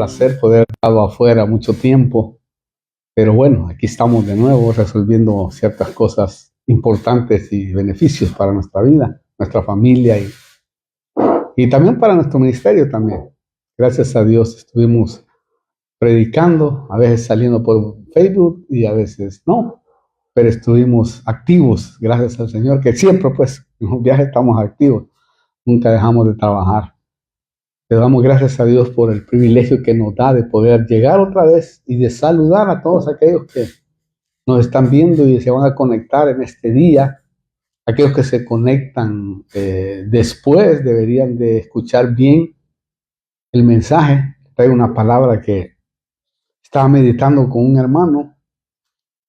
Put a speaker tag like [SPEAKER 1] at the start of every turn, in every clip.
[SPEAKER 1] placer poder haber estado afuera mucho tiempo, pero bueno, aquí estamos de nuevo resolviendo ciertas cosas importantes y beneficios para nuestra vida, nuestra familia y también para nuestro ministerio también. Gracias a Dios estuvimos predicando, a veces saliendo por Facebook y a veces no, pero estuvimos activos, gracias al Señor, que siempre pues en los viajes estamos activos, nunca dejamos de trabajar. Le damos gracias a Dios por el privilegio que nos da de poder llegar otra vez y de saludar a todos aquellos que nos están viendo y se van a conectar en este día. Aquellos que se conectan después deberían de escuchar bien el mensaje. Traigo una palabra que estaba meditando con un hermano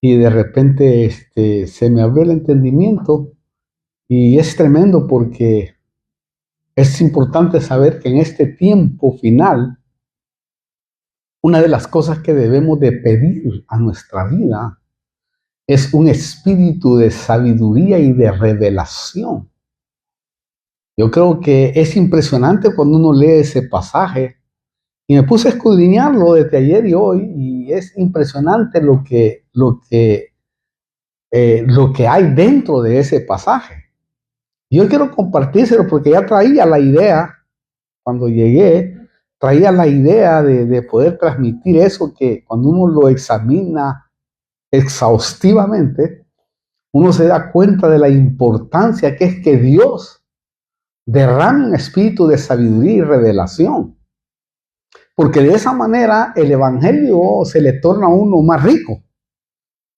[SPEAKER 1] y de repente se me abrió el entendimiento y es tremendo porque es importante saber que en este tiempo final, una de las cosas que debemos de pedir a nuestra vida es un espíritu de sabiduría y de revelación. Yo creo que es impresionante cuando uno lee ese pasaje y me puse a escudriñarlo desde ayer y hoy y es impresionante lo que hay dentro de ese pasaje. Yo quiero compartírselo porque ya traía la idea, cuando llegué, traía la idea de poder transmitir eso que cuando uno lo examina exhaustivamente, uno se da cuenta de la importancia que es que Dios derrame un espíritu de sabiduría y revelación. Porque de esa manera el evangelio se le torna a uno más rico.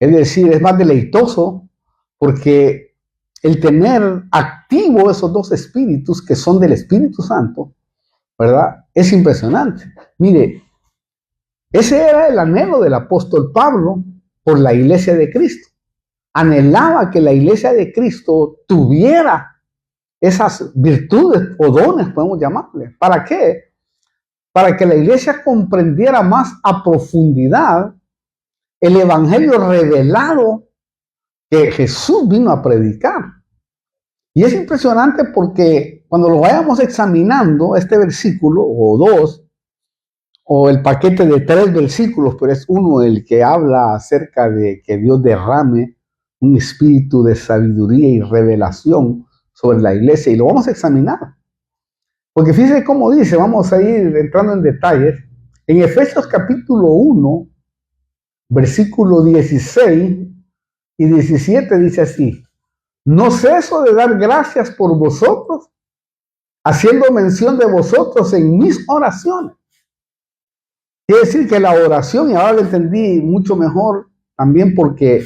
[SPEAKER 1] Es decir, es más deleitoso porque el tener activo esos dos espíritus que son del Espíritu Santo, ¿verdad? Es impresionante. Mire, ese era el anhelo del apóstol Pablo por la iglesia de Cristo. Anhelaba que la iglesia de Cristo tuviera esas virtudes o dones, podemos llamarle. ¿Para qué? Para que la iglesia comprendiera más a profundidad el evangelio revelado que Jesús vino a predicar. Y es impresionante porque cuando lo vayamos examinando, este versículo o dos, o el paquete de 3 versículos, pero es uno el que habla acerca de que Dios derrame un espíritu de sabiduría y revelación sobre la iglesia, y lo vamos a examinar. Porque fíjense cómo dice, vamos a ir entrando en detalles. En Efesios capítulo 1, versículo 16 y 17 dice así: no ceso de dar gracias por vosotros, haciendo mención de vosotros en mis oraciones. Quiere decir que la oración, y ahora lo entendí mucho mejor también porque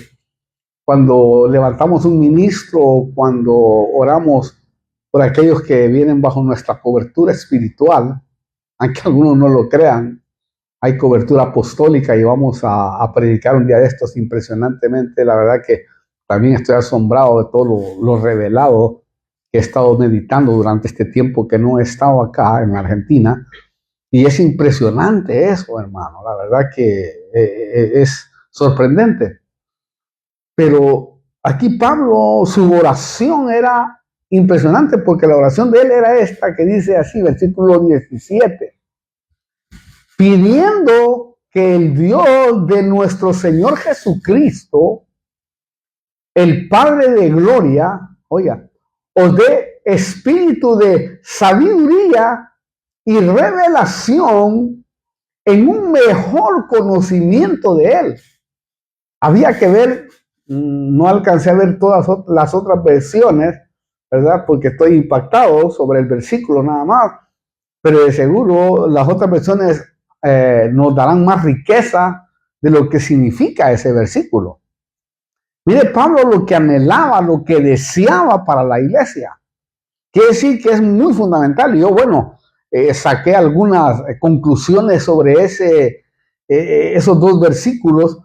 [SPEAKER 1] cuando levantamos un ministro, cuando oramos por aquellos que vienen bajo nuestra cobertura espiritual, aunque algunos no lo crean, hay cobertura apostólica y vamos a predicar un día de estos impresionantemente. La verdad que también estoy asombrado de todo lo revelado que he estado meditando durante este tiempo que no he estado acá en Argentina. Y es impresionante eso, hermano. La verdad que es sorprendente. Pero aquí Pablo, su oración era impresionante porque la oración de él era esta que dice así, versículo 17. Pidiendo que el Dios de nuestro Señor Jesucristo, el Padre de gloria, oiga, os dé espíritu de sabiduría y revelación en un mejor conocimiento de Él. Había que ver, no alcancé a ver todas las otras versiones, ¿verdad? Porque estoy impactado sobre el versículo nada más, pero de seguro las otras versiones nos darán más riqueza de lo que significa ese versículo. Mire Pablo lo que anhelaba, lo que deseaba para la iglesia. Quiere decir que es muy fundamental. Y yo, saqué algunas conclusiones sobre esos dos versículos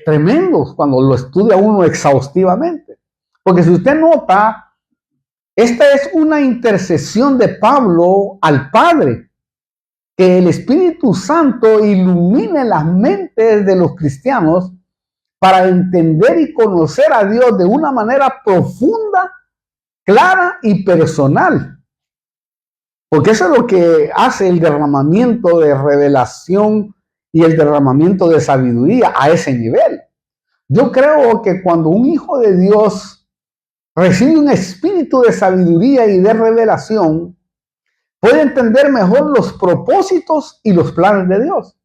[SPEAKER 1] tremendos cuando lo estudia uno exhaustivamente. Porque si usted nota, esta es una intercesión de Pablo al Padre. Que el Espíritu Santo ilumine las mentes de los cristianos para entender y conocer a Dios de una manera profunda, clara y personal. Porque eso es lo que hace el derramamiento de revelación y el derramamiento de sabiduría a ese nivel. Yo creo que cuando un hijo de Dios recibe un espíritu de sabiduría y de revelación, puede entender mejor los propósitos y los planes de Dios.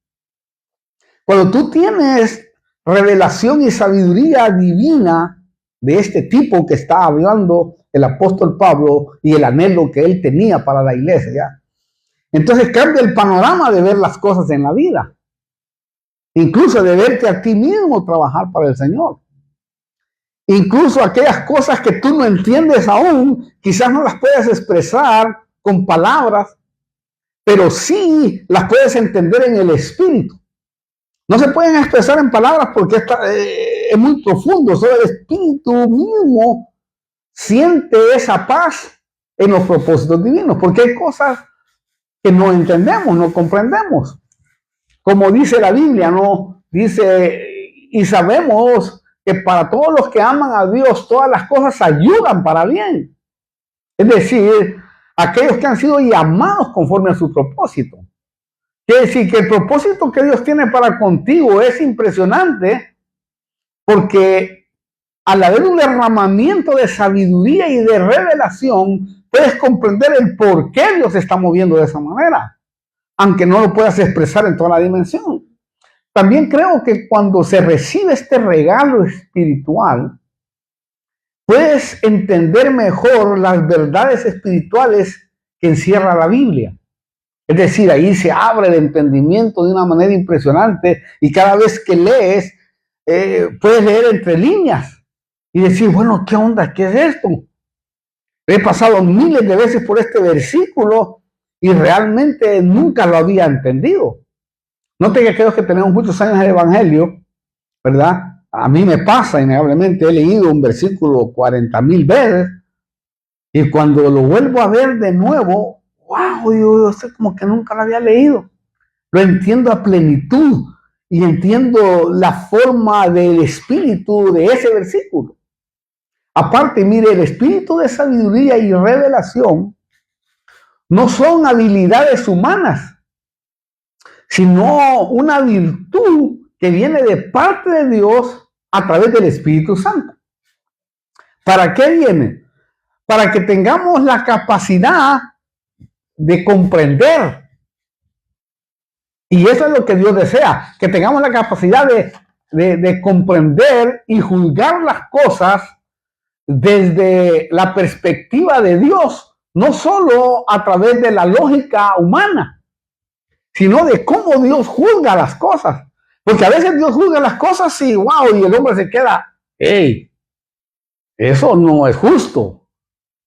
[SPEAKER 1] Cuando tú tienes revelación y sabiduría divina de este tipo que está hablando el apóstol Pablo y el anhelo que él tenía para la iglesia, entonces cambia el panorama de ver las cosas en la vida. Incluso de verte a ti mismo trabajar para el Señor. Incluso aquellas cosas que tú no entiendes aún, quizás no las puedes expresar con palabras, pero sí las puedes entender en el espíritu. No se pueden expresar en palabras porque es muy profundo. Solo el espíritu mismo siente esa paz en los propósitos divinos, porque hay cosas que no entendemos, no comprendemos. Como dice la Biblia, ¿no? Dice, y sabemos que para todos los que aman a Dios, todas las cosas ayudan para bien. Es decir, aquellos que han sido llamados conforme a su propósito. Quiere decir que el propósito que Dios tiene para contigo es impresionante, porque al haber un derramamiento de sabiduría y de revelación, puedes comprender el por qué Dios se está moviendo de esa manera, aunque no lo puedas expresar en toda la dimensión. También creo que cuando se recibe este regalo espiritual, puedes entender mejor las verdades espirituales que encierra la Biblia. Es decir, ahí se abre el entendimiento de una manera impresionante y cada vez que lees, puedes leer entre líneas y decir, bueno, ¿qué onda? ¿Qué es esto? He pasado miles de veces por este versículo y realmente nunca lo había entendido. Note que aquellos que tenemos muchos años de evangelio, ¿verdad? A mí me pasa, innegablemente, he leído un versículo 40,000 veces y cuando lo vuelvo a ver de nuevo, wow, yo sé como que nunca lo había leído. Lo entiendo a plenitud y entiendo la forma del espíritu de ese versículo. Aparte, mire, el espíritu de sabiduría y revelación no son habilidades humanas, sino una virtud que viene de parte de Dios a través del Espíritu Santo. ¿Para qué viene? Para que tengamos la capacidad de comprender. Y eso es lo que Dios desea, que tengamos la capacidad de comprender y juzgar las cosas desde la perspectiva de Dios, no solo a través de la lógica humana, sino de cómo Dios juzga las cosas. Porque a veces Dios juzga las cosas y wow, y el hombre se queda, hey, eso no es justo.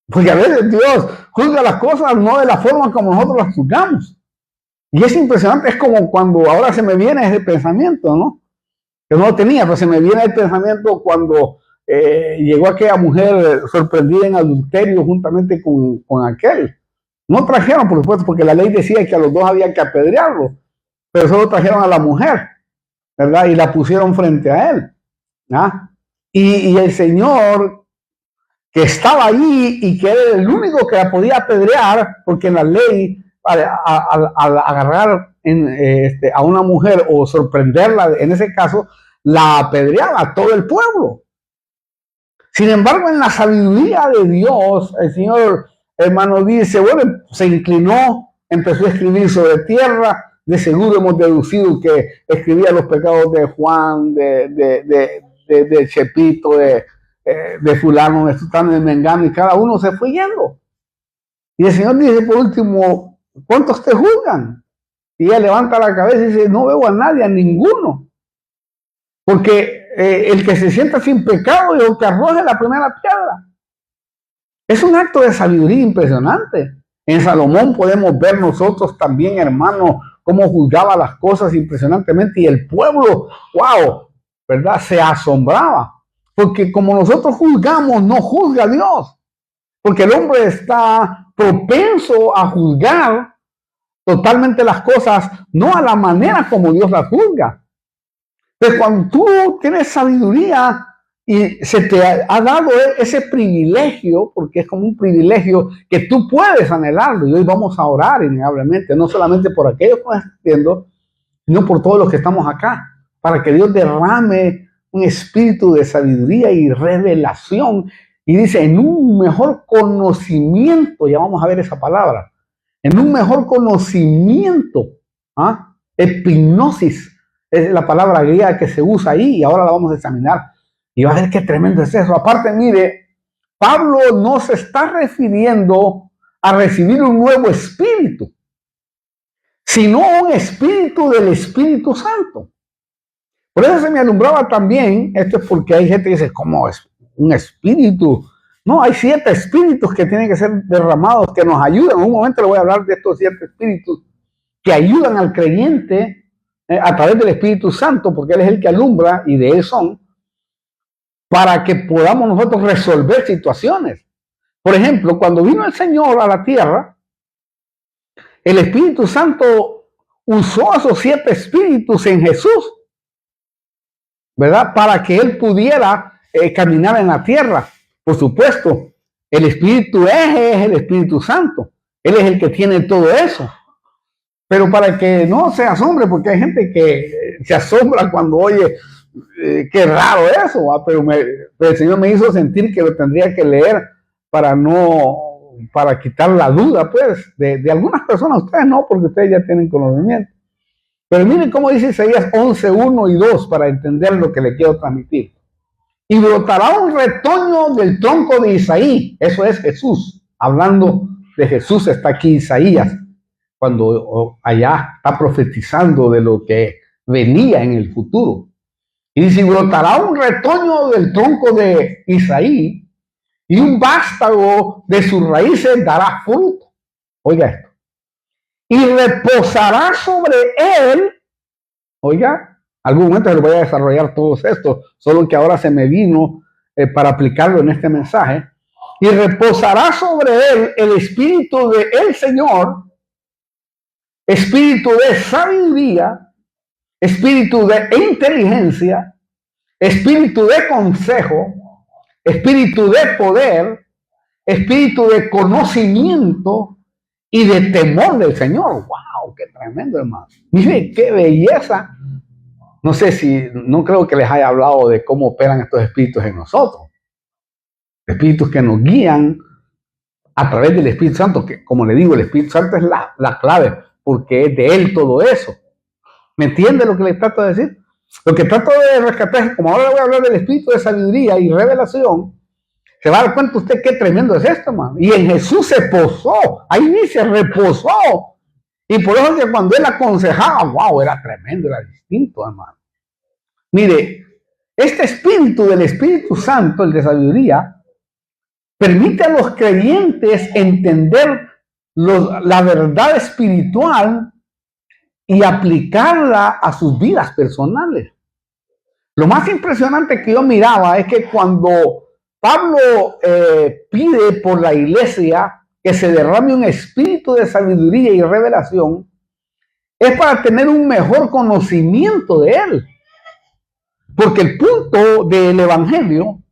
[SPEAKER 1] Porque a veces Dios juzga las cosas no de la forma como nosotros las juzgamos. Y es impresionante, es como cuando ahora se me viene ese pensamiento, ¿no? Que no lo tenía, pero se me viene el pensamiento cuando llegó aquella mujer sorprendida en adulterio juntamente con aquel. No trajeron, por supuesto, porque la ley decía que a los dos había que apedrearlo, pero solo trajeron a la mujer, ¿verdad? Y la pusieron frente a él. ¿Ah? Y el Señor, que estaba allí y que era el único que la podía apedrear, porque en la ley, al agarrar a una mujer o sorprenderla, en ese caso, la apedreaba a todo el pueblo. Sin embargo, en la sabiduría de Dios, el Señor, hermano, dice, bueno, se inclinó, empezó a escribir sobre tierra. De seguro hemos deducido que escribía los pecados de Juan, de Chepito, de fulano, de sutano, de mengano, y cada uno se fue yendo. Y el Señor dice, por último, ¿cuántos te juzgan? Y ella levanta la cabeza y dice, no veo a nadie, a ninguno. Porque el que se sienta sin pecado y el que arroje la primera piedra. Es un acto de sabiduría impresionante. En Salomón podemos ver nosotros también, hermanos, cómo juzgaba las cosas impresionantemente y el pueblo, wow, ¿verdad? Se asombraba. Porque como nosotros juzgamos, no juzga Dios. Porque el hombre está propenso a juzgar totalmente las cosas, no a la manera como Dios las juzga. Pero cuando tú tienes sabiduría, Y se te ha dado ese privilegio, porque es como un privilegio que tú puedes anhelarlo. Y hoy vamos a orar innegablemente, no solamente por aquellos que están viendo, sino por todos los que estamos acá, para que Dios derrame un espíritu de sabiduría y revelación. Y dice, en un mejor conocimiento, ya vamos a ver esa palabra, en un mejor conocimiento, epignosis, es la palabra griega que se usa ahí y ahora la vamos a examinar. Y va a ver qué tremendo es eso. Aparte, mire, Pablo no se está refiriendo a recibir un nuevo espíritu, sino un espíritu del Espíritu Santo. Por eso se me alumbraba también, esto es porque hay gente que dice, ¿cómo es un espíritu? No, hay 7 espíritus que tienen que ser derramados, que nos ayudan. En un momento le voy a hablar de estos 7 espíritus que ayudan al creyente a través del Espíritu Santo, porque Él es el que alumbra y de Él son, para que podamos nosotros resolver situaciones. Por ejemplo, cuando vino el Señor a la tierra, el Espíritu Santo usó a esos 7 espíritus en Jesús, ¿verdad? Para que Él pudiera caminar en la tierra. Por supuesto, el Espíritu es el Espíritu Santo. Él es el que tiene todo eso. Pero para que no se asombre, porque hay gente que se asombra cuando oye, qué raro eso, pero el Señor me hizo sentir que lo tendría que leer para quitar la duda, pues, de algunas personas. Ustedes no, porque ustedes ya tienen conocimiento. Pero miren cómo dice Isaías 11, 1 y 2 para entender lo que le quiero transmitir. Y brotará un retoño del tronco de Isaí. Eso es Jesús. Hablando de Jesús está aquí Isaías, cuando allá está profetizando de lo que venía en el futuro. Y dice, brotará un retoño del tronco de Isaí y un vástago de sus raíces dará fruto. Oiga esto. Y reposará sobre él. Oiga, algún momento se lo voy a desarrollar todos estos, solo que ahora se me vino para aplicarlo en este mensaje. Y reposará sobre él el espíritu de el Señor, espíritu de sabiduría, espíritu de inteligencia, espíritu de consejo, espíritu de poder, espíritu de conocimiento y de temor del Señor. ¡Wow! ¡Qué tremendo, hermano! Mire, qué belleza. No sé no creo que les haya hablado de cómo operan estos espíritus en nosotros. Espíritus que nos guían a través del Espíritu Santo, que como le digo, el Espíritu Santo es la clave, porque es de Él todo eso. ¿Me entiende lo que le trato de decir? Lo que trato de rescatar es que como ahora voy a hablar del espíritu de sabiduría y revelación, se va a dar cuenta usted qué tremendo es esto, hermano. Y en Jesús se posó, ahí dice, reposó. Y por eso que cuando Él aconsejaba, wow, era tremendo, era distinto, hermano. Mire, este espíritu del Espíritu Santo, el de sabiduría, permite a los creyentes entender la verdad espiritual y aplicarla a sus vidas personales. Lo más impresionante que yo miraba es que cuando Pablo pide por la iglesia que se derrame un espíritu de sabiduría y revelación, es para tener un mejor conocimiento de Él. Porque el punto del Evangelio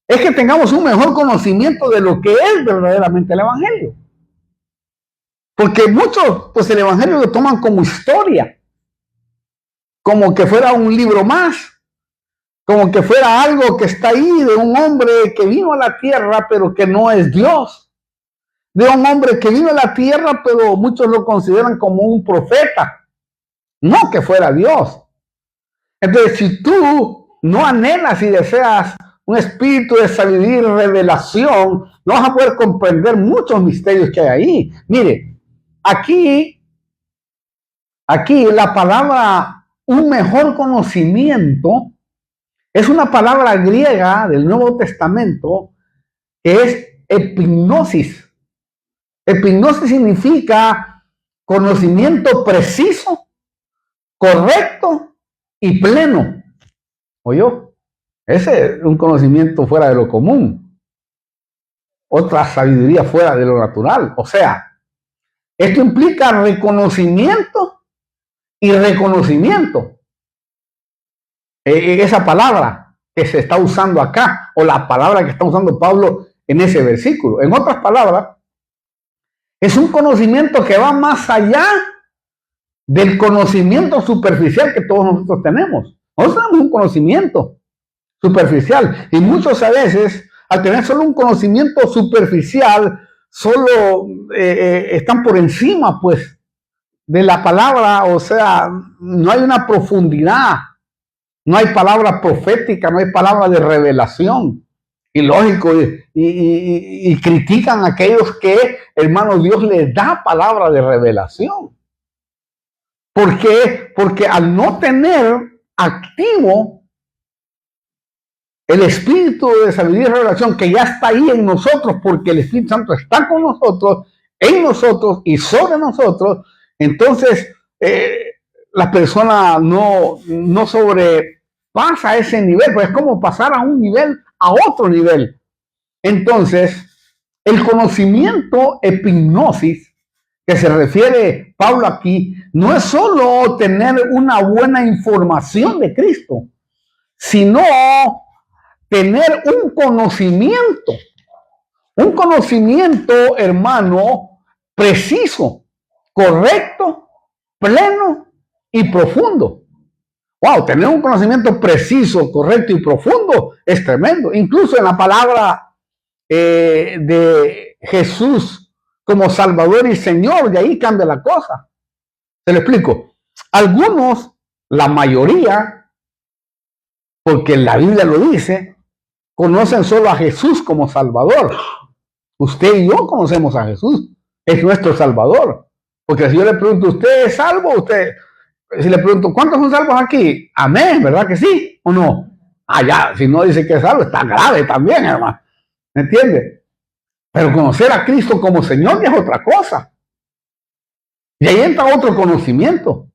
[SPEAKER 1] es que tengamos un mejor conocimiento de lo que es verdaderamente el Evangelio. Porque muchos, pues el Evangelio lo toman como historia, como que fuera un libro más, como que fuera algo que está ahí de un hombre que vino a la tierra, pero que no es Dios. De un hombre que vino a la tierra, pero muchos lo consideran como un profeta, no que fuera Dios. Entonces, si tú no anhelas y deseas un espíritu de sabiduría y revelación, no vas a poder comprender muchos misterios que hay ahí. Mire, aquí la palabra un mejor conocimiento es una palabra griega del Nuevo Testamento que es epignosis. Epignosis significa conocimiento preciso, correcto y pleno. ¿Oyó? Ese es un conocimiento fuera de lo común. Otra sabiduría fuera de lo natural. O sea, esto implica reconocimiento y reconocimiento. Esa palabra. que se está usando acá, o la palabra que está usando Pablo en ese versículo. En otras palabras, es un conocimiento que va más allá del conocimiento superficial que todos nosotros tenemos. Nosotros tenemos un conocimiento superficial y muchos a veces, al tener solo un conocimiento superficial, solo están por encima, pues, de la palabra. O sea, no hay una profundidad, no hay palabra profética, no hay palabra de revelación. Y lógico, y critican a aquellos que, hermano, Dios les da palabra de revelación. ¿Por qué? Porque al no tener activo el espíritu de sabiduría y revelación que ya está ahí en nosotros, porque el Espíritu Santo está con nosotros, en nosotros y sobre nosotros, entonces la persona no sobrepasa ese nivel, pues es como pasar a un nivel a otro nivel. Entonces, el conocimiento epignosis que se refiere Pablo aquí, no es solo tener una buena información de Cristo, sino tener un conocimiento, hermano, preciso, correcto, pleno y profundo. Wow, tener un conocimiento preciso, correcto y profundo es tremendo. Incluso en la palabra de Jesús como Salvador y Señor, de ahí cambia la cosa. Se lo explico. Algunos, la mayoría, porque la Biblia lo dice, conocen solo a Jesús como Salvador. Usted y yo conocemos a Jesús, es nuestro Salvador. Porque si yo le pregunto, ¿usted es salvo? Si le pregunto, ¿cuántos son salvos aquí? Amén, ¿verdad que sí o no? Ya, si no dice que es salvo, está grave también, hermano. ¿Me entiende? Pero conocer a Cristo como Señor ya es otra cosa. Y ahí entra otro conocimiento.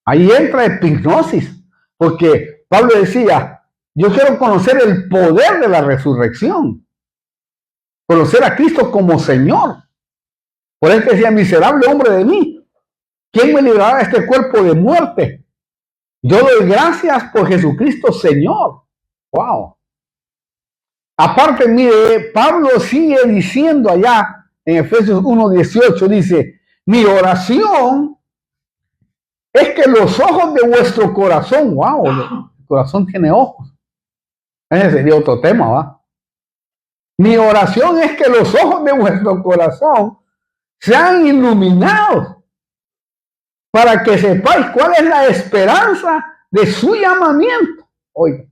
[SPEAKER 1] Ahí entra epignosis. Porque Pablo decía, yo quiero conocer el poder de la resurrección. Conocer a Cristo como Señor. Por eso decía, miserable hombre de mí, ¿quién me librará de este cuerpo de muerte? Yo doy gracias por Jesucristo Señor. Wow. Aparte, mire, Pablo sigue diciendo allá en Efesios 1:18, dice, mi oración es que los ojos de vuestro corazón, wow, el corazón tiene ojos. Ese sería otro tema, ¿va? Mi oración es que los ojos de vuestro corazón sean iluminados para que sepáis cuál es la esperanza de su llamamiento. Oiga,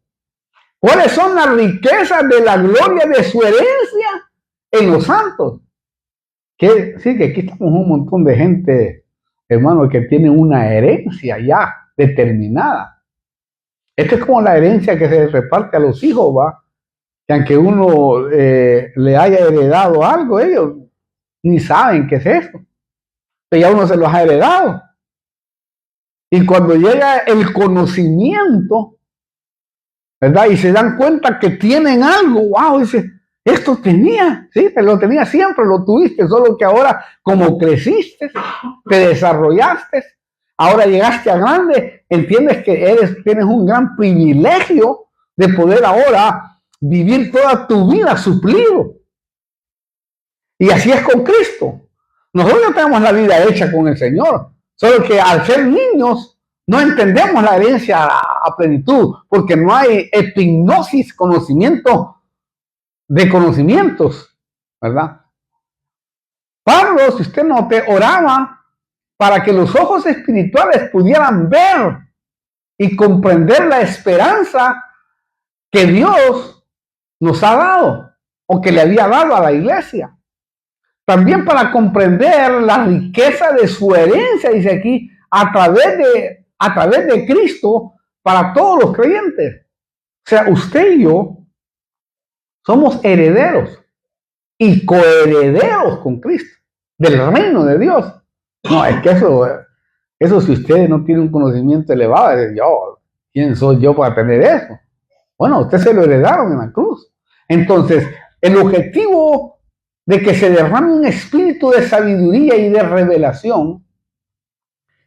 [SPEAKER 1] ¿cuáles son las riquezas de la gloria de su herencia en los santos? Que sí, que aquí estamos un montón de gente, hermano, que tiene una herencia ya determinada. Esto es como la herencia que se reparte a los hijos, ¿va? Que aunque uno le haya heredado algo, ellos ni saben qué es eso. Pero ya uno se los ha heredado. Y cuando llega el conocimiento, ¿verdad? Y se dan cuenta que tienen algo, wow, dice, esto tenía, sí, te lo tenía siempre, lo tuviste, solo que ahora como creciste, te desarrollaste, ahora llegaste a grande, entiendes que tienes un gran privilegio de poder ahora vivir toda tu vida suplido. Y así es con Cristo. Nosotros ya tenemos la vida hecha con el Señor, solo que al ser niños no entendemos la herencia a plenitud, porque no hay epignosis, conocimiento de conocimientos, ¿verdad? Pablo, si usted note, oraba para que los ojos espirituales pudieran ver y comprender la esperanza que Dios nos ha dado o que le había dado a la iglesia. También para comprender la riqueza de su herencia, dice aquí, a través de Cristo para todos los creyentes. O sea, usted y yo somos herederos y coherederos con Cristo, del reino de Dios. No, es que eso si usted no tiene un conocimiento elevado, ¿quién soy yo para tener eso? Bueno, usted se lo heredaron en la cruz. Entonces, el objetivo de que se derrame un espíritu de sabiduría y de revelación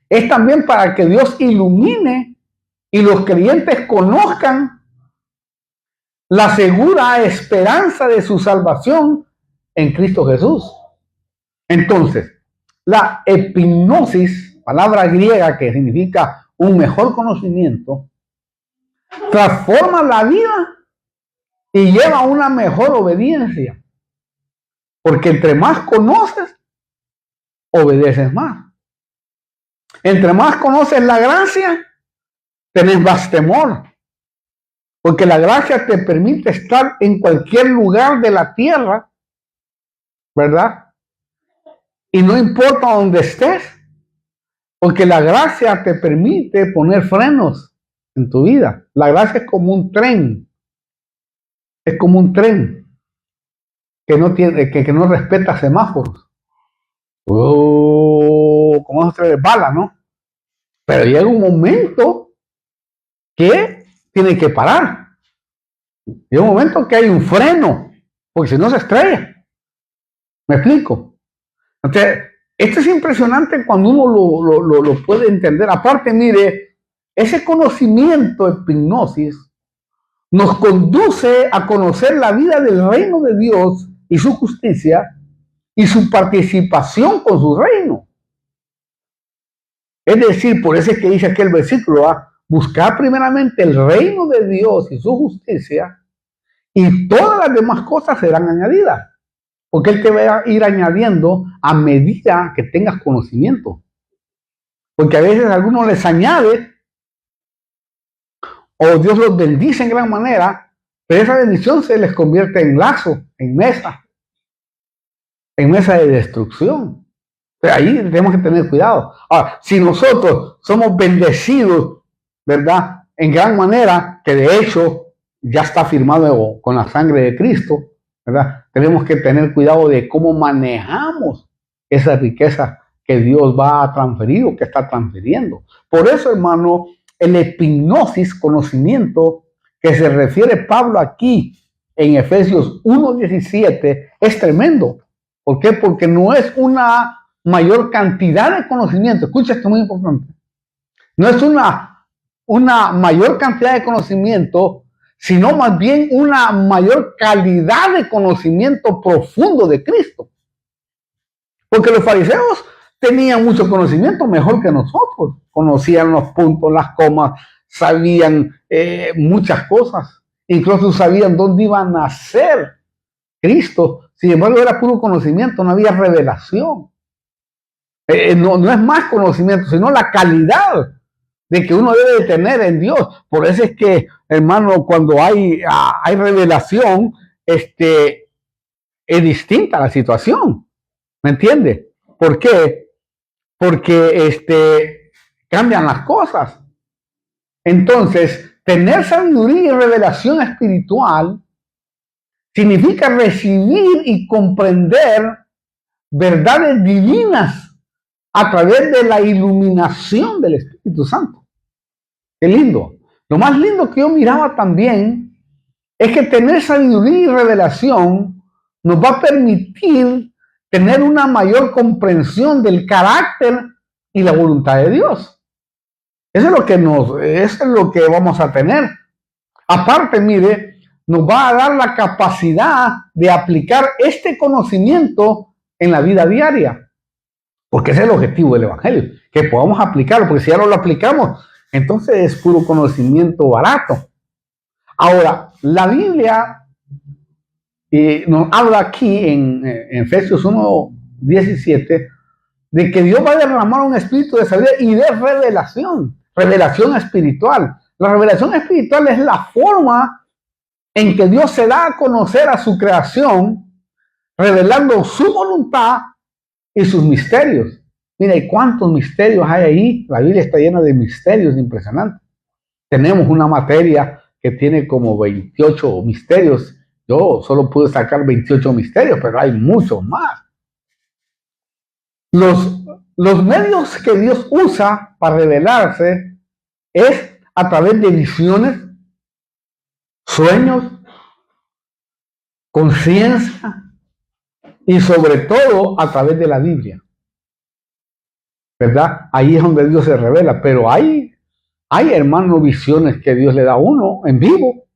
[SPEAKER 1] es también para que Dios ilumine y los creyentes conozcan la segura esperanza de su salvación en Cristo Jesús. Entonces, la epignosis, palabra griega que significa un mejor conocimiento, transforma la vida y lleva a una mejor obediencia. Porque entre más conoces, obedeces más. Entre más conoces la gracia, tenés más temor. Porque la gracia te permite estar en cualquier lugar de la tierra, ¿verdad? Y no importa dónde estés, porque la gracia te permite poner frenos en tu vida. La gracia es como un tren. Es como un tren que no tiene, que no respeta semáforos. Como esos trenes de bala, ¿no? Pero llega un momento que tiene que parar. Llega un momento que hay un freno, porque si no se estrella. ¿Me explico? Entonces, esto es impresionante cuando uno lo puede entender. Aparte, mire, ese conocimiento de hipnosis nos conduce a conocer la vida del reino de Dios y su justicia y su participación con su reino. Es decir, por eso es que dice aquí el versículo, buscar primeramente el reino de Dios y su justicia y todas las demás cosas serán añadidas. Porque Él te va a ir añadiendo a medida que tengas conocimiento. Porque a veces a algunos les añade, o Dios los bendice en gran manera, pero esa bendición se les convierte en lazo, en mesa de destrucción. Pero ahí tenemos que tener cuidado. Ahora, si nosotros somos bendecidos, ¿verdad? En gran manera, que de hecho ya está firmado con la sangre de Cristo, ¿verdad? Tenemos que tener cuidado de cómo manejamos esa riqueza que Dios va a transferir o que está transfiriendo. Por eso, hermano, el epignosis, conocimiento, que se refiere Pablo aquí en Efesios 1:17, es tremendo. ¿Por qué? Porque no es una mayor cantidad de conocimiento. Escucha, esto es muy importante. No es una mayor cantidad de conocimiento, sino más bien una mayor calidad de conocimiento profundo de Cristo. Porque los fariseos tenían mucho conocimiento mejor que nosotros. Conocían los puntos, las comas, sabían muchas cosas. Incluso sabían dónde iba a nacer Cristo. Sin embargo, era puro conocimiento, no había revelación. No es más conocimiento, sino la calidad de que uno debe de tener en Dios. Por eso es que, hermano, cuando hay revelación, es distinta la situación. ¿Me entiende? ¿Por qué? Porque cambian las cosas. Entonces, tener sabiduría y revelación espiritual significa recibir y comprender verdades divinas a través de la iluminación del Espíritu Santo. Qué lindo. Lo más lindo que yo miraba también es que tener sabiduría y revelación nos va a permitir tener una mayor comprensión del carácter y la voluntad de Dios. Eso es lo que vamos a tener. Aparte, mire, nos va a dar la capacidad de aplicar este conocimiento en la vida diaria. Porque ese es el objetivo del Evangelio, que podamos aplicarlo, porque si ya no lo aplicamos, entonces es puro conocimiento barato. Ahora, la Biblia nos habla aquí en Efesios 1:17 de que Dios va a derramar un espíritu de sabiduría y de revelación espiritual. La revelación espiritual es la forma en que Dios se da a conocer a su creación, revelando su voluntad y sus misterios. Mira, ¿y cuántos misterios hay ahí? La Biblia está llena de misterios impresionantes. Tenemos una materia que tiene como 28 misterios. Yo solo pude sacar 28 misterios, pero hay muchos más. Los medios que Dios usa para revelarse es a través de visiones, sueños, conciencia y sobre todo a través de la Biblia. ¿Verdad? Ahí es donde Dios se revela, pero hay hermanos, visiones que Dios le da a uno en vivo.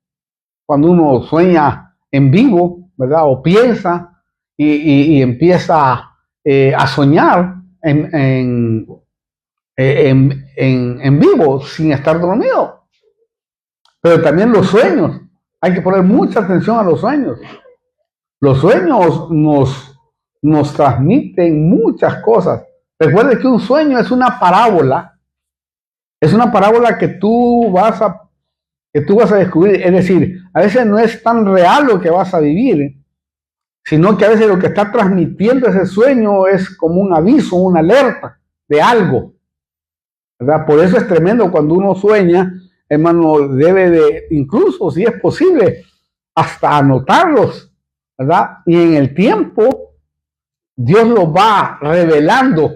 [SPEAKER 1] cuando uno sueña en vivo, ¿verdad? O piensa y empieza a soñar en vivo sin estar dormido. Pero también los sueños, hay que poner mucha atención a los sueños. Los sueños nos transmiten muchas cosas. Recuerde que un sueño es una parábola que tú vas a descubrir. Es decir, a veces no es tan real lo que vas a vivir, sino que a veces lo que está transmitiendo ese sueño es como un aviso, una alerta de algo, ¿verdad? Por eso es tremendo cuando uno sueña, hermano, debe de, incluso si es posible, hasta anotarlos, ¿verdad? Y en el tiempo, Dios los va revelando,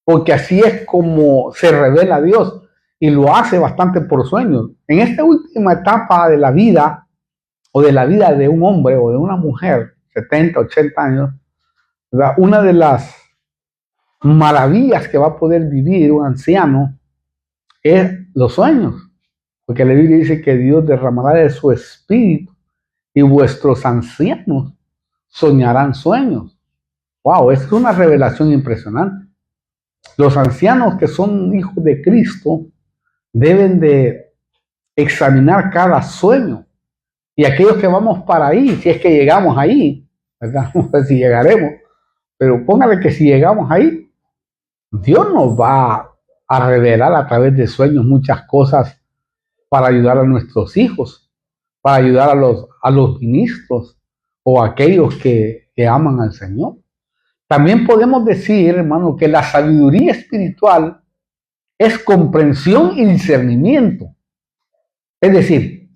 [SPEAKER 1] porque así es como se revela a Dios, y lo hace bastante por sueños. En esta última etapa de la vida, o de la vida de un hombre o de una mujer, 70, 80 años, ¿verdad? Una de las maravillas que va a poder vivir un anciano es los sueños, porque la Biblia dice que Dios derramará de su espíritu y vuestros ancianos soñarán sueños. Wow, es una revelación impresionante. Los ancianos que son hijos de Cristo deben de examinar cada sueño. Y aquellos que vamos para ahí, si es que llegamos ahí, ¿verdad? No sé si llegaremos, pero póngale que si llegamos ahí, Dios nos va a revelar a través de sueños muchas cosas para ayudar a nuestros hijos, para ayudar a los ministros o a aquellos que aman al Señor. También podemos decir, hermano, que la sabiduría espiritual es comprensión y discernimiento. Es decir,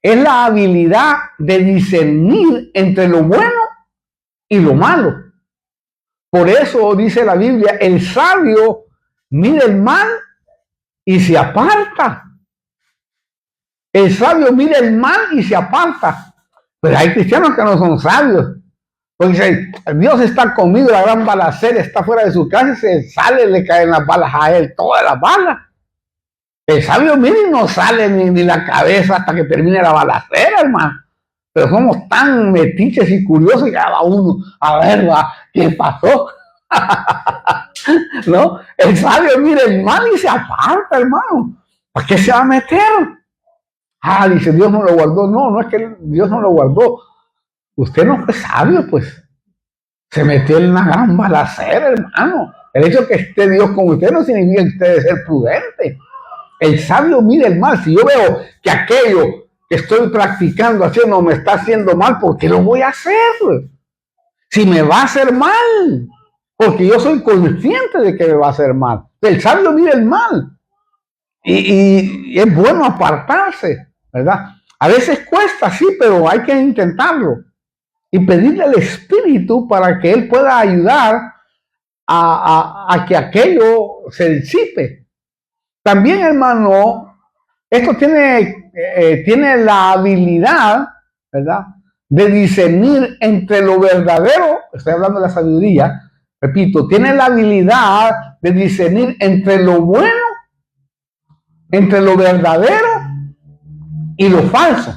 [SPEAKER 1] es la habilidad de discernir entre lo bueno y lo malo. Por eso dice la Biblia, el sabio mira el mal y se aparta. El sabio mira el mal y se aparta. Pero hay cristianos que no son sabios. Porque dice, Dios está conmigo, la gran balacera está fuera de su casa y se sale, le caen las balas a él, todas las balas. El sabio mira y no sale ni la cabeza hasta que termine la balacera, hermano. Pero somos tan metiches y curiosos que cada uno, a ver, ¿qué pasó? ¿No? El sabio mira el mal y se aparta, hermano. ¿Para qué se va a meter? Ah, dice, Dios no lo guardó. No, no es que Dios no lo guardó. Usted no fue sabio, pues. Se metió en una gran balacera, hermano. El hecho de que esté Dios con usted no significa que usted debe ser prudente. El sabio mira el mal. Si yo veo que aquello que estoy practicando, haciendo, me está haciendo mal, ¿por qué lo voy a hacer? Si me va a hacer mal, porque yo soy consciente de que me va a hacer mal. El sabio mira el mal. Y es bueno apartarse, ¿verdad? A veces cuesta, sí, pero hay que intentarlo. Y pedirle al Espíritu para que Él pueda ayudar a que aquello se disipe. También, hermano, esto tiene la habilidad, ¿verdad?, de discernir entre lo verdadero, estoy hablando de la sabiduría, repito, tiene la habilidad de discernir entre lo bueno, entre lo verdadero y lo falso,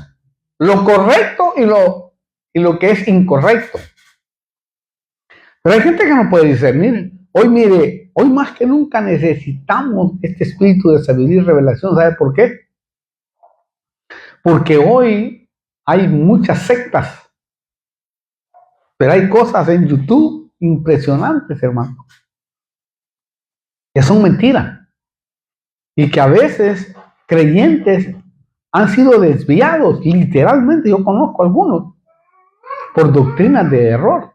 [SPEAKER 1] lo correcto y lo que es incorrecto. Pero hay gente que no puede discernir. Hoy, mire, hoy más que nunca necesitamos este espíritu de sabiduría y revelación. ¿Sabe por qué? Porque hoy hay muchas sectas, pero hay cosas en YouTube impresionantes, hermano, que son mentiras y que a veces creyentes han sido desviados, literalmente. Yo conozco algunos por doctrinas de error,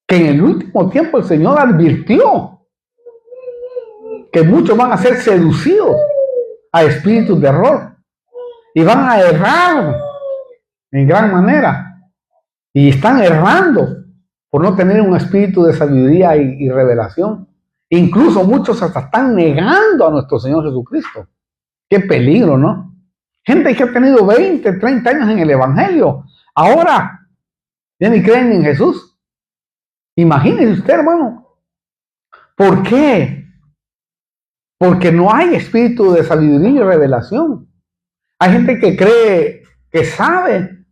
[SPEAKER 1] que en el último tiempo el Señor advirtió que muchos van a ser seducidos a espíritus de error y van a errar en gran manera, y están errando por no tener un espíritu de sabiduría y revelación. Incluso muchos hasta están negando a nuestro Señor Jesucristo. Qué peligro, ¿no? Gente que ha tenido 20, 30 años en el Evangelio, ahora ya ni creen en Jesús. Imagínese usted, hermano. ¿Por qué? Porque no hay espíritu de sabiduría y revelación. Hay gente que cree que sabe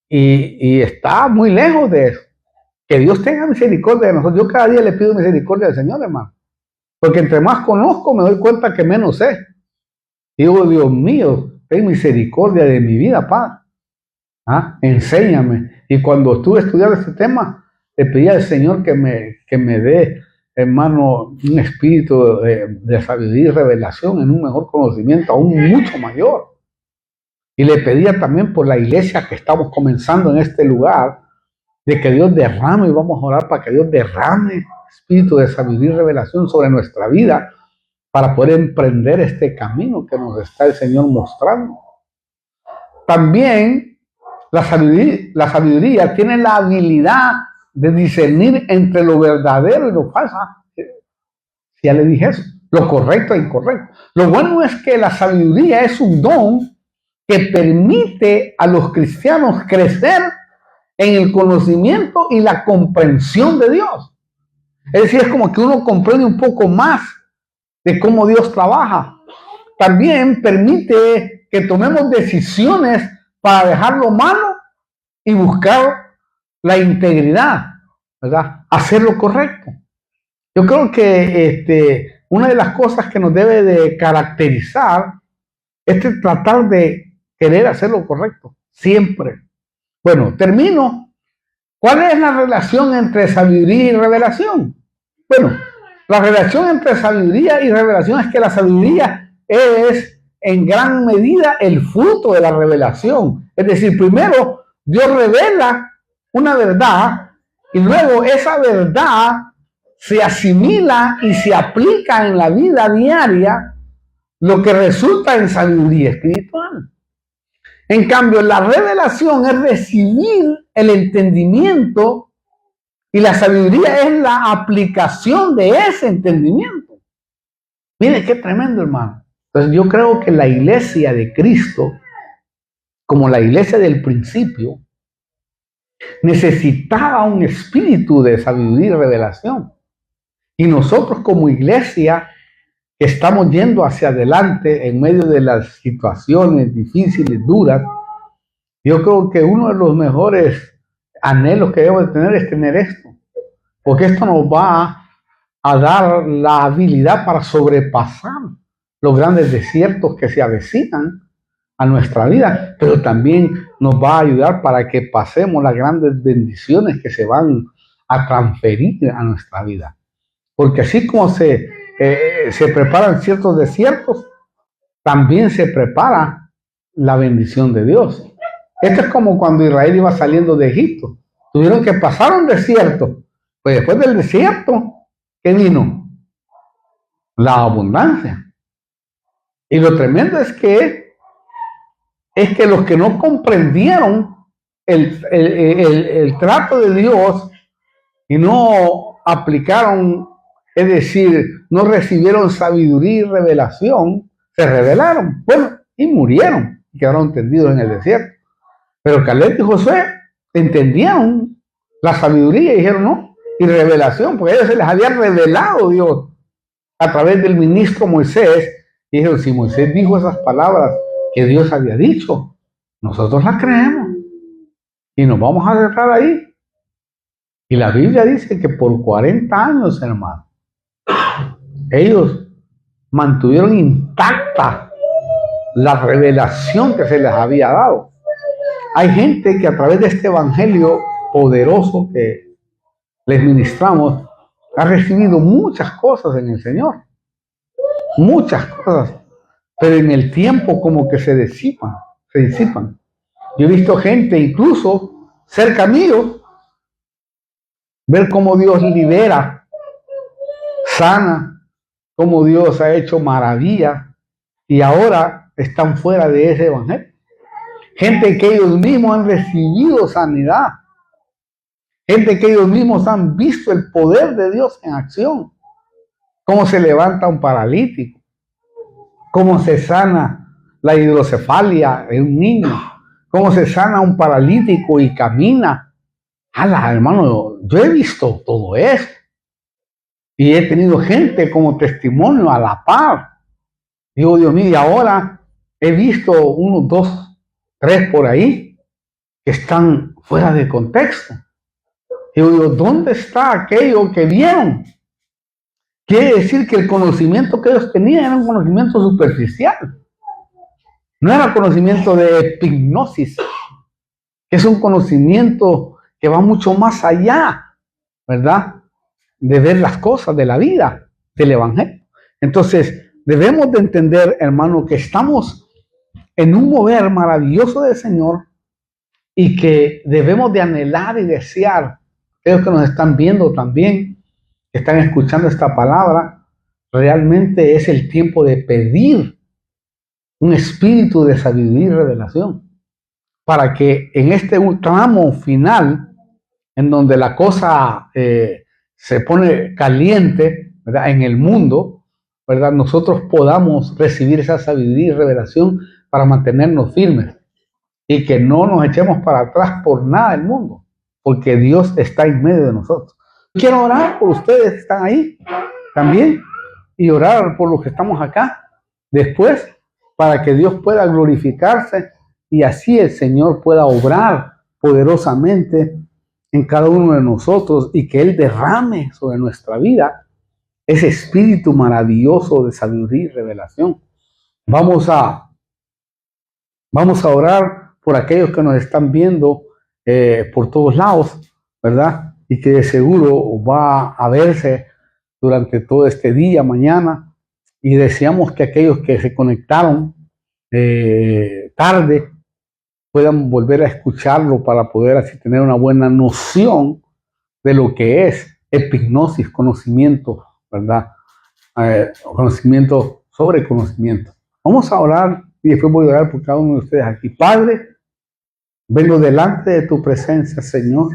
[SPEAKER 1] y está muy lejos de eso. Que Dios tenga misericordia de nosotros. Yo cada día le pido misericordia al Señor, hermano. Porque entre más conozco, me doy cuenta que menos sé. Digo, Dios mío, ten misericordia de mi vida, Padre. Enséñame. Y cuando estuve estudiando este tema, le pedí al Señor que me dé, hermano, un espíritu de sabiduría y revelación en un mejor conocimiento, aún mucho mayor. Y le pedía también por la iglesia que estamos comenzando en este lugar, de que Dios derrame, y vamos a orar para que Dios derrame espíritu de sabiduría y revelación sobre nuestra vida, para poder emprender este camino que nos está el Señor mostrando. También la sabiduría tiene la habilidad de discernir entre lo verdadero y lo falso. Ya le dije eso, lo correcto e incorrecto. Lo bueno es que la sabiduría es un don que permite a los cristianos crecer en el conocimiento y la comprensión de Dios. Es decir, es como que uno comprende un poco más de cómo Dios trabaja. También permite que tomemos decisiones para dejar lo malo y buscar la integridad, ¿verdad? Hacer lo correcto. Yo creo que una de las cosas que nos debe de caracterizar es tratar de querer hacer lo correcto, siempre. Bueno, termino. ¿Cuál es la relación entre sabiduría y revelación? Bueno, la relación entre sabiduría y revelación es que la sabiduría es en gran medida el fruto de la revelación. Es decir, primero Dios revela una verdad y luego esa verdad se asimila y se aplica en la vida diaria, lo que resulta en sabiduría espiritual. En cambio, la revelación es recibir el entendimiento y la sabiduría es la aplicación de ese entendimiento. Mire qué tremendo, hermano. Entonces yo creo que la iglesia de Cristo, como la iglesia del principio, necesitaba un espíritu de sabiduría y revelación. Y nosotros como iglesia que estamos yendo hacia adelante en medio de las situaciones difíciles, duras, yo creo que uno de los mejores anhelos que debemos de tener es tener esto, porque esto nos va a dar la habilidad para sobrepasar los grandes desiertos que se avecinan a nuestra vida, pero también nos va a ayudar para que pasemos las grandes bendiciones que se van a transferir a nuestra vida. Porque así como se preparan ciertos desiertos, también se prepara la bendición de Dios. Esto es como cuando Israel iba saliendo de Egipto. Tuvieron que pasar un desierto. Pues después del desierto, ¿qué vino? La abundancia. Y lo tremendo es que los que no comprendieron el trato de Dios y no aplicaron, es decir, no recibieron sabiduría y revelación, se rebelaron, bueno, y murieron, y quedaron tendidos en el desierto. Pero Caleb y Josué entendieron la sabiduría y dijeron no, y revelación, porque a ellos se les había revelado Dios a través del ministro Moisés, y dijeron, si Moisés dijo esas palabras que Dios había dicho, nosotros las creemos, y nos vamos a agarrar ahí. Y la Biblia dice que por 40 años, hermano, ellos mantuvieron intacta la revelación que se les había dado. Hay gente que a través de este evangelio poderoso que les ministramos, ha recibido muchas cosas en el Señor. Muchas cosas. Pero en el tiempo como que se disipan. Yo he visto gente incluso cerca mío, ver cómo Dios libera, sana, cómo Dios ha hecho maravillas y ahora están fuera de ese evangelio. Gente que ellos mismos han recibido sanidad. Gente que ellos mismos han visto el poder de Dios en acción. Cómo se levanta un paralítico. Cómo se sana la hidrocefalia en un niño. Cómo se sana un paralítico y camina. ¡Hala, hermano! Yo he visto todo eso. Y he tenido gente como testimonio a la par. Digo, Dios mío, y ahora he visto unos 2, 3 por ahí que están fuera de contexto. Y yo digo, ¿dónde está aquello que vieron? Quiere decir que el conocimiento que ellos tenían era un conocimiento superficial. No era conocimiento de epignosis, que es un conocimiento que va mucho más allá, ¿verdad? De ver las cosas de la vida, del Evangelio. Entonces, debemos de entender, hermano, que estamos en un mover maravilloso del Señor y que debemos de anhelar y desear, aquellos que nos están viendo también, que están escuchando esta palabra, realmente es el tiempo de pedir un espíritu de sabiduría y revelación, para que en este tramo final, en donde la cosa se pone caliente, ¿verdad?, en el mundo, ¿verdad?, nosotros podamos recibir esa sabiduría y revelación para mantenernos firmes y que no nos echemos para atrás por nada del mundo, porque Dios está en medio de nosotros. Quiero orar por ustedes que están ahí también y orar por los que estamos acá después, para que Dios pueda glorificarse y así el Señor pueda obrar poderosamente en cada uno de nosotros y que Él derrame sobre nuestra vida ese espíritu maravilloso de sabiduría y revelación. Vamos a orar por aquellos que nos están viendo por todos lados, ¿verdad? Y que de seguro va a verse durante todo este día, mañana, y deseamos que aquellos que se conectaron tarde puedan volver a escucharlo para poder así tener una buena noción de lo que es epignosis, conocimiento, ¿verdad? Conocimiento sobre conocimiento. Vamos a orar y después voy a orar por cada uno de ustedes aquí. Padre, vengo delante de tu presencia, Señor,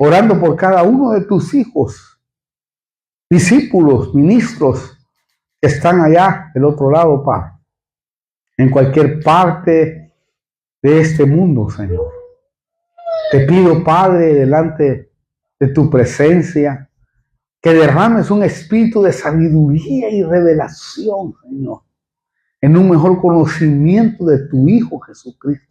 [SPEAKER 1] orando por cada uno de tus hijos, discípulos, ministros que están allá del otro lado, Padre, en cualquier parte de este mundo, Señor. Te pido, Padre, delante de tu presencia, que derrames un espíritu de sabiduría y revelación, Señor, en un mejor conocimiento de tu Hijo Jesucristo.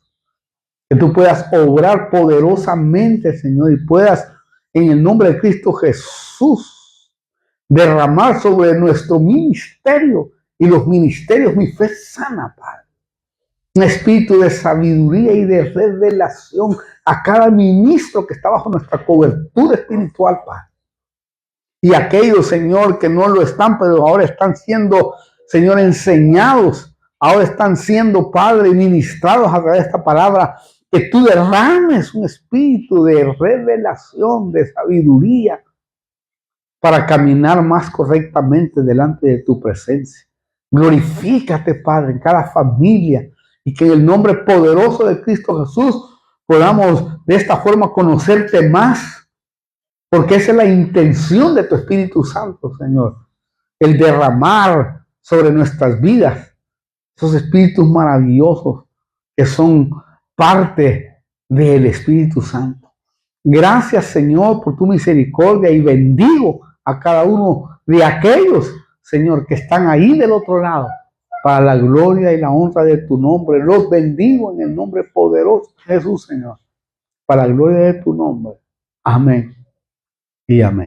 [SPEAKER 1] Que tú puedas obrar poderosamente, Señor, y puedas, en el nombre de Cristo Jesús, derramar sobre nuestro ministerio y los ministerios mi fe sana, Padre. Un espíritu de sabiduría y de revelación a cada ministro que está bajo nuestra cobertura espiritual, Padre. Y aquellos, Señor, que no lo están, pero ahora están siendo, Señor, enseñados, ahora están siendo, Padre, ministrados a través de esta palabra, que tú derrames un espíritu de revelación, de sabiduría, para caminar más correctamente delante de tu presencia. Glorifícate, Padre, en cada familia, y que en el nombre poderoso de Cristo Jesús podamos de esta forma conocerte más, porque esa es la intención de tu Espíritu Santo, Señor, el derramar sobre nuestras vidas esos espíritus maravillosos que son parte del Espíritu Santo. Gracias, Señor, por tu misericordia, y bendigo a cada uno de aquellos, Señor, que están ahí del otro lado, para la gloria y la honra de tu nombre. Los bendigo en el nombre poderoso de Jesús, Señor, para la gloria de tu nombre. Amén y amén.